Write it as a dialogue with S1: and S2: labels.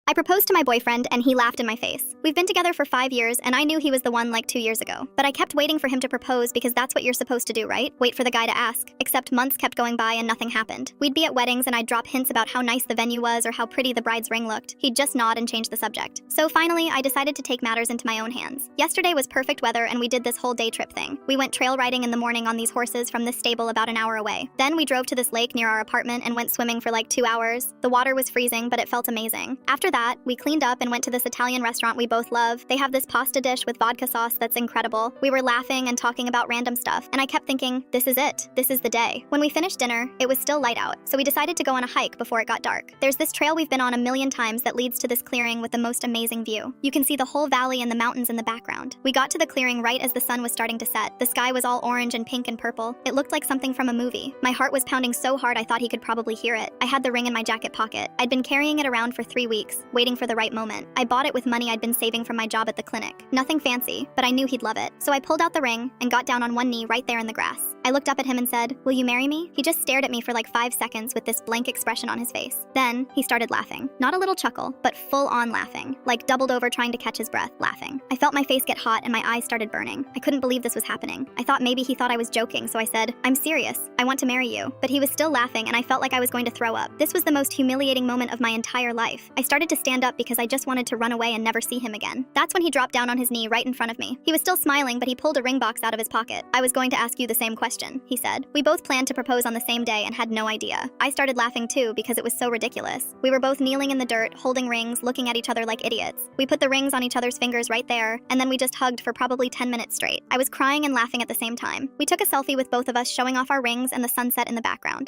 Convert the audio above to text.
S1: I proposed to my boyfriend and he laughed in my face. We've been together for 5 years and I knew he was the one like 2 years ago. But I kept waiting for him to propose because that's what you're supposed to do, right? Wait for the guy to ask. Except months kept going by and nothing happened. We'd be at weddings and I'd drop hints about how nice the venue was or how pretty the bride's ring looked. He'd just nod and change the subject. So finally, I decided to take matters into my own hands. Yesterday was perfect weather and we did this whole day trip thing. We went trail riding in the morning on these horses from this stable about an hour away. Then we drove to this lake near our apartment and went swimming for like 2 hours. The water was freezing, but it felt amazing. After that, we cleaned up and went to this Italian restaurant we both love. They have this pasta dish with vodka sauce that's incredible. We were laughing and talking about random stuff, and I kept thinking, this is it. This is the day. When we finished dinner, it was still light out, so we decided to go on a hike before it got dark. There's this trail we've been on a million times that leads to this clearing with the most amazing view. You can see the whole valley and the mountains in the background. We got to the clearing right as the sun was starting to set. The sky was all orange and pink and purple. It looked like something from a movie. My heart was pounding so hard I thought he could probably hear it. I had the ring in my jacket pocket. I'd been carrying it around for 3 weeks, waiting for the right moment. I bought it with money I'd been saving from my job at the clinic. Nothing fancy, but I knew he'd love it. So I pulled out the ring and got down on one knee right there in the grass. I looked up at him and said, "Will you marry me?" He just stared at me for like 5 seconds with this blank expression on his face. Then he started laughing. Not a little chuckle, but full on laughing, like doubled over trying to catch his breath, laughing. I felt my face get hot and my eyes started burning. I couldn't believe this was happening. I thought maybe he thought I was joking, so I said, "I'm serious. I want to marry you." But he was still laughing and I felt like I was going to throw up. This was the most humiliating moment of my entire life. I started to stand up because I just wanted to run away and never see him again. That's when he dropped down on his knee right in front of me. He was still smiling, but he pulled a ring box out of his pocket. "I was going to ask you the same question," he said. We both planned to propose on the same day and had no idea. I started laughing too because it was so ridiculous. We were both kneeling in the dirt, holding rings, looking at each other like idiots. We put the rings on each other's fingers right there, and then we just hugged for probably 10 minutes straight. I was crying and laughing at the same time. We took a selfie with both of us showing off our rings and the sunset in the background.